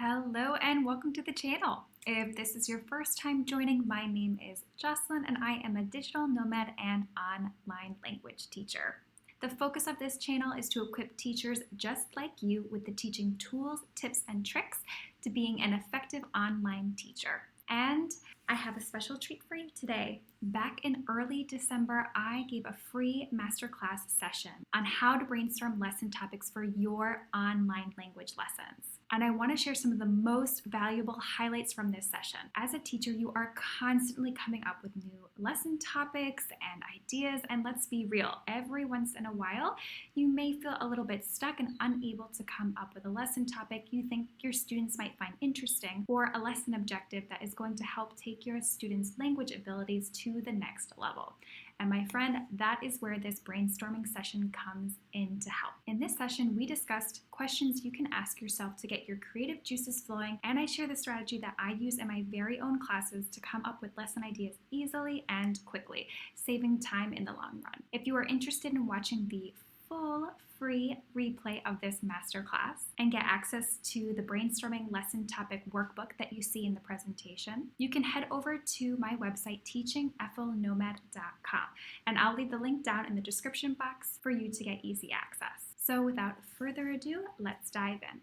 Hello and welcome to the channel. If this is your first time joining, my name is Jocelyn and I am a digital nomad and online language teacher. The focus of this channel is to equip teachers just like you with the teaching tools, tips, and tricks to being an effective online teacher. And I have a special treat for you today. Back in early December, I gave a free masterclass session on how to brainstorm lesson topics for your online language lessons. And I want to share some of the most valuable highlights from this session. As a teacher, you are constantly coming up with new lesson topics and ideas, and let's be real, every once in a while, you may feel a little bit stuck and unable to come up with a lesson topic you think your students might find interesting, or a lesson objective that is going to help take your students' language abilities to the next level. And my friend, that is where this brainstorming session comes in to help. In this session, we discussed questions you can ask yourself to get your creative juices flowing, and I share the strategy that I use in my very own classes to come up with lesson ideas easily and quickly, saving time in the long run. If you are interested in watching the full free replay of this masterclass and get access to the brainstorming lesson topic workbook that you see in the presentation, you can head over to my website teachingflnomad.com, and I'll leave the link down in the description box for you to get easy access. So without further ado, let's dive in.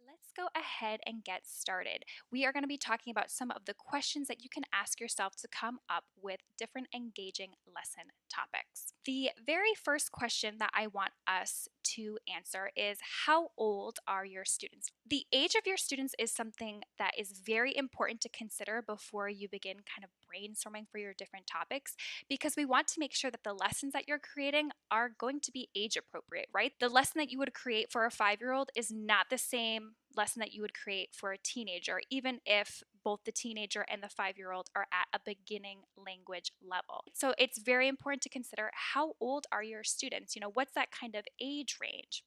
Let's go ahead and get started. We are going to be talking about some of the questions that you can ask yourself to come up with different engaging lesson topics. The very first question that I want us to answer is, how old are your students? The age of your students is something that is very important to consider before you begin kind of brainstorming for your different topics, because we want to make sure that the lessons that you're creating are going to be age appropriate, right? The lesson that you would create for a 5-year-old is not the same lesson that you would create for a teenager, even if both the teenager and the 5-year-old are at a beginning language level. So it's very important to consider, how old are your students? What's that kind of age range?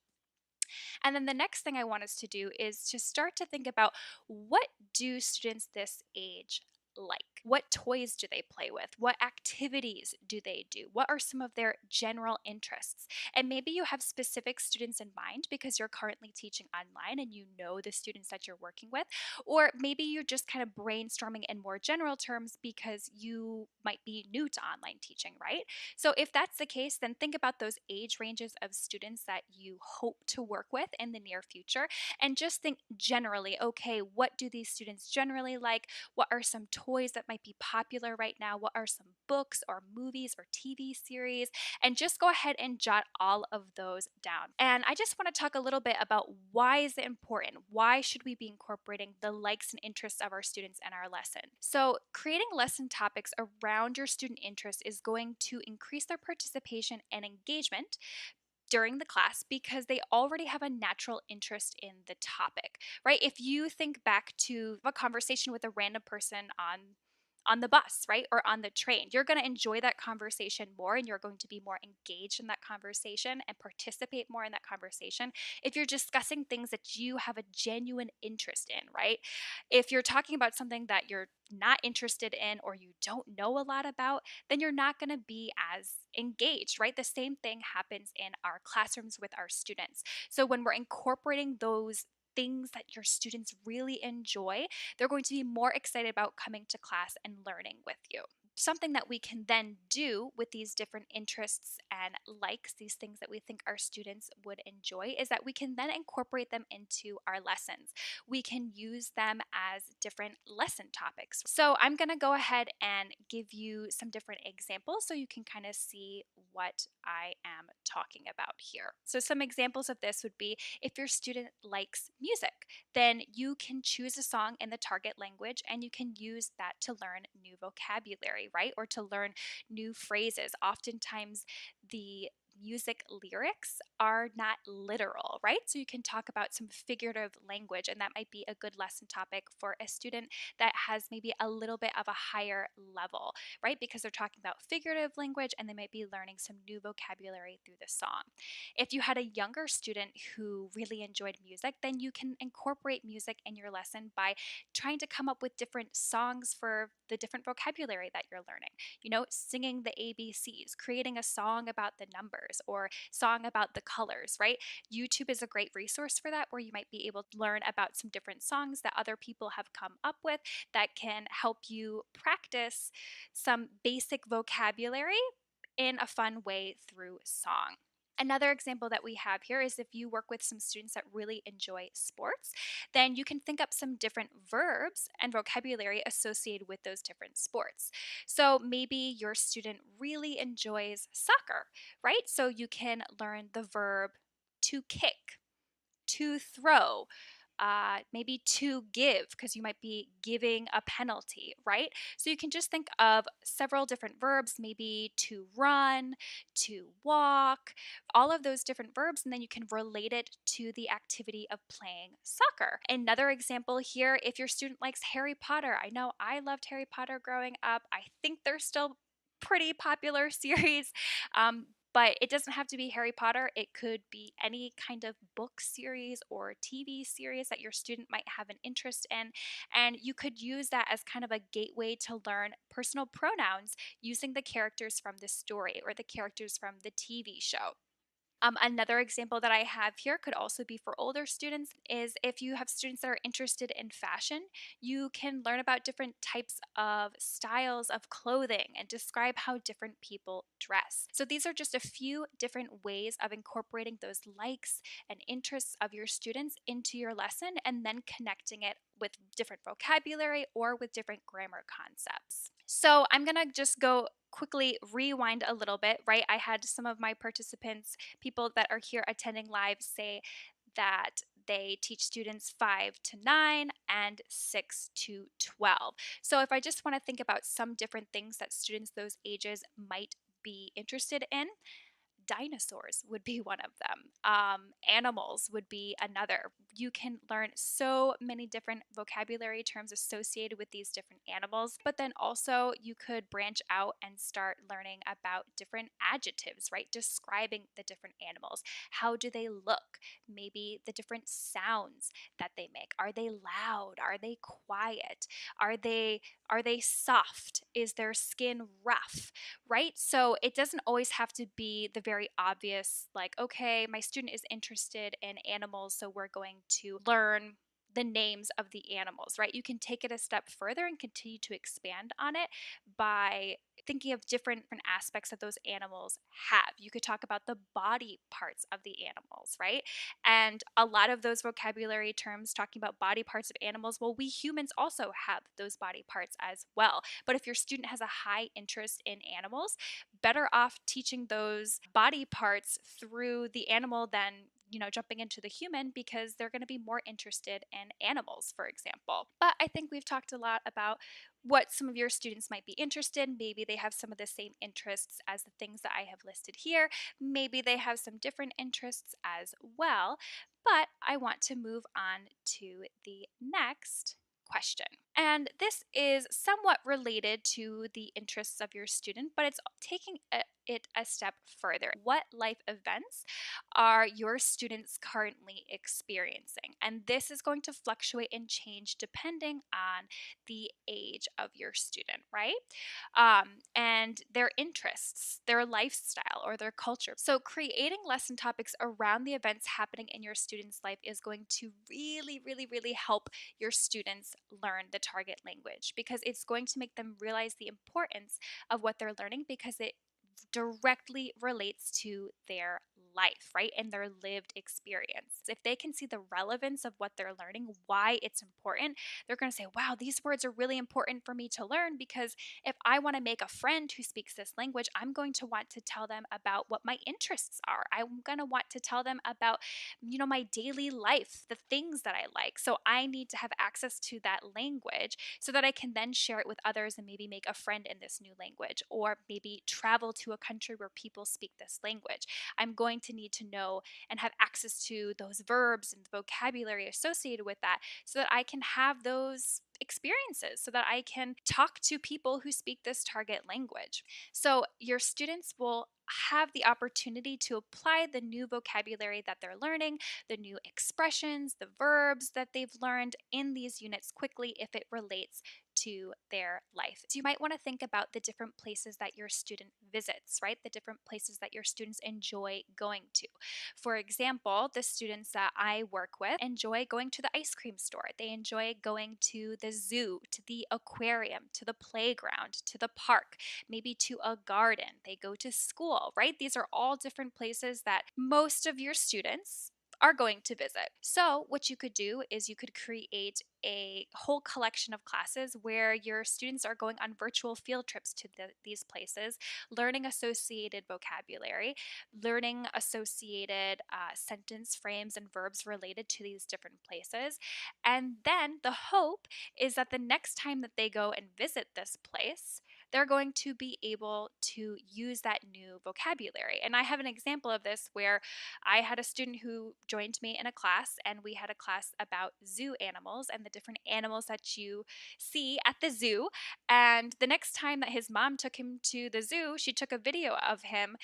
And then the next thing I want us to do is to start to think about, what do students this age like? What toys do they play with? What activities do they do? What are some of their general interests? And maybe you have specific students in mind because you're currently teaching online and you know the students that you're working with, or maybe you're just kind of brainstorming in more general terms because you might be new to online teaching, right? So if that's the case, then think about those age ranges of students that you hope to work with in the near future, and just think generally, okay, what do these students generally like? What are some toys that might be popular right now? What are some books or movies or TV series? And just go ahead and jot all of those down. And I just want to talk a little bit about, why is it important? Why should we be incorporating the likes and interests of our students in our lesson? So creating lesson topics around your student interest is going to increase their participation and engagement during the class, because they already have a natural interest in the topic, right? If you think back to a conversation with a random person on the bus, right? Or on the train, you're going to enjoy that conversation more, and you're going to be more engaged in that conversation and participate more in that conversation if you're discussing things that you have a genuine interest in, right? If you're talking about something that you're not interested in or you don't know a lot about, then you're not going to be as engaged, right? The same thing happens in our classrooms with our students. So when we're incorporating those things that your students really enjoy, they're going to be more excited about coming to class and learning with you. Something that we can then do with these different interests and likes, these things that we think our students would enjoy, is that we can then incorporate them into our lessons. We can use them as different lesson topics. So I'm going to go ahead and give you some different examples so you can kind of see what I am talking about here. So some examples of this would be, if your student likes music, then you can choose a song in the target language and you can use that to learn new vocabulary, right? Or to learn new phrases. Oftentimes the music lyrics are not literal, right? So you can talk about some figurative language, and that might be a good lesson topic for a student that has maybe a little bit of a higher level, right? Because they're talking about figurative language and they might be learning some new vocabulary through the song. If you had a younger student who really enjoyed music, then you can incorporate music in your lesson by trying to come up with different songs for the different vocabulary that you're learning. Singing the ABCs, creating a song about the numbers, colors, or song about the colors, right? YouTube is a great resource for that, where you might be able to learn about some different songs that other people have come up with that can help you practice some basic vocabulary in a fun way through song. Another example that we have here is if you work with some students that really enjoy sports, then you can think up some different verbs and vocabulary associated with those different sports. So maybe your student really enjoys soccer, right? So you can learn the verb to kick, to throw, maybe to give, because you might be giving a penalty, right? So you can just think of several different verbs, maybe to run, to walk, all of those different verbs, and then you can relate it to the activity of playing soccer. Another example here, if your student likes Harry Potter, I know I loved Harry Potter growing up. I think they're still pretty popular series. But it doesn't have to be Harry Potter. It could be any kind of book series or TV series that your student might have an interest in. And you could use that as kind of a gateway to learn personal pronouns using the characters from the story or the characters from the TV show. Another example that I have here could also be for older students is if you have students that are interested in fashion, you can learn about different types of styles of clothing and describe how different people dress. So these are just a few different ways of incorporating those likes and interests of your students into your lesson and then connecting it with different vocabulary or with different grammar concepts. So I'm going to just go quickly rewind a little bit, right? I had some of my participants, people that are here attending live, say that they teach students 5 to 9 and 6 to 12. So if I just want to think about some different things that students those ages might be interested in, dinosaurs would be one of them. Animals would be another. You can learn so many different vocabulary terms associated with these different animals, but then also you could branch out and start learning about different adjectives, right? Describing the different animals. How do they look? Maybe the different sounds that they make. Are they loud? Are they quiet? Are they soft? Is their skin rough? Right? So it doesn't always have to be the very obvious, like, okay, my student is interested in animals, so we're going to learn the names of the animals, right? You can take it a step further and continue to expand on it by thinking of different aspects that those animals have. You could talk about the body parts of the animals, right? And a lot of those vocabulary terms talking about body parts of animals, well, we humans also have those body parts as well. But if your student has a high interest in animals, better off teaching those body parts through the animal than jumping into the human, because they're going to be more interested in animals, for example. But I think we've talked a lot about what some of your students might be interested in. Maybe they have some of the same interests as the things that I have listed here. Maybe they have some different interests as well. But I want to move on to the next question. And this is somewhat related to the interests of your student, but it's taking it a step further. What life events are your students currently experiencing? And this is going to fluctuate and change depending on the age of your student, right? And their interests, their lifestyle, or their culture. So creating lesson topics around the events happening in your student's life is going to really, really, really help your students learn the target language, because it's going to make them realize the importance of what they're learning, because it directly relates to their life, right? And their lived experience. If they can see the relevance of what they're learning, why it's important, they're going to say, wow, these words are really important for me to learn, because if I want to make a friend who speaks this language, I'm going to want to tell them about what my interests are. I'm going to want to tell them about, my daily life, the things that I like. So I need to have access to that language so that I can then share it with others and maybe make a friend in this new language, or maybe travel to a country where people speak this language. I'm going to need to know and have access to those verbs and the vocabulary associated with that so that I can have those experiences, so that I can talk to people who speak this target language. So your students will have the opportunity to apply the new vocabulary that they're learning, the new expressions, the verbs that they've learned in these units quickly if it relates to their life. So you might want to think about the different places that your student visits, right? The different places that your students enjoy going to. For example, the students that I work with enjoy going to the ice cream store. They enjoy going to the zoo, to the aquarium, to the playground, to the park, maybe to a garden. They go to school, right? These are all different places that most of your students are going to visit. So what you could do is you could create a whole collection of classes where your students are going on virtual field trips to these places, learning associated vocabulary, learning associated sentence frames and verbs related to these different places. And then the hope is that the next time that they go and visit this place, they're going to be able to use that new vocabulary. And I have an example of this where I had a student who joined me in a class, and we had a class about zoo animals and the different animals that you see at the zoo. And the next time that his mom took him to the zoo, she took a video of him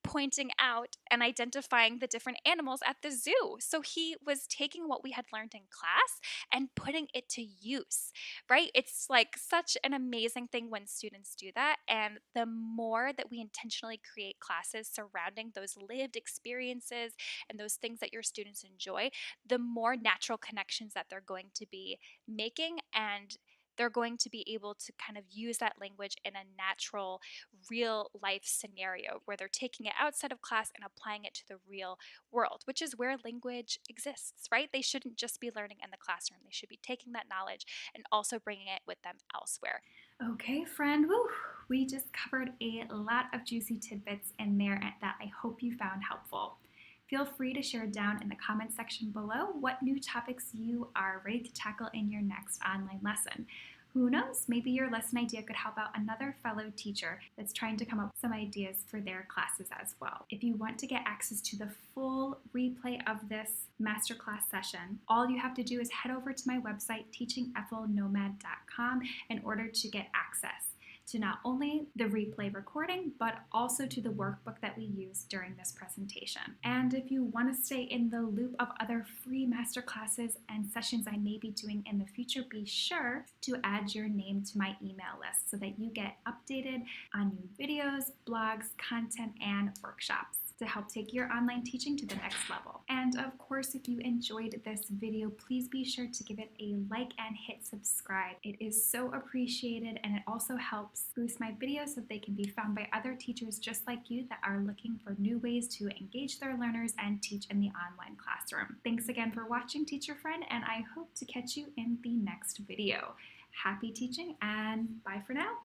pointing out and identifying the different animals at the zoo. So he was taking what we had learned in class and putting it to use, right? It's like such an amazing thing when students do that. And the more that we intentionally create classes surrounding those lived experiences and those things that your students enjoy, the more natural connections that they're going to be making, and they're going to be able to kind of use that language in a natural, real life scenario where they're taking it outside of class and applying it to the real world, which is where language exists, right? They shouldn't just be learning in the classroom. They should be taking that knowledge and also bringing it with them elsewhere. Okay, friend, we just covered a lot of juicy tidbits in there that I hope you found helpful. Feel free to share down in the comment section below what new topics you are ready to tackle in your next online lesson. Who knows, maybe your lesson idea could help out another fellow teacher that's trying to come up with some ideas for their classes as well. If you want to get access to the full replay of this masterclass session, all you have to do is head over to my website, teachingflnomad.com, in order to get access to not only the replay recording, but also to the workbook that we use during this presentation. And if you want to stay in the loop of other free masterclasses and sessions I may be doing in the future, be sure to add your name to my email list so that you get updated on new videos, blogs, content, and workshops to help take your online teaching to the next level. And of course, if you enjoyed this video, please be sure to give it a like and hit subscribe. It is so appreciated, and it also helps boost my videos so they can be found by other teachers just like you that are looking for new ways to engage their learners and teach in the online classroom. Thanks again for watching, teacher friend, and I hope to catch you in the next video. Happy teaching, and bye for now.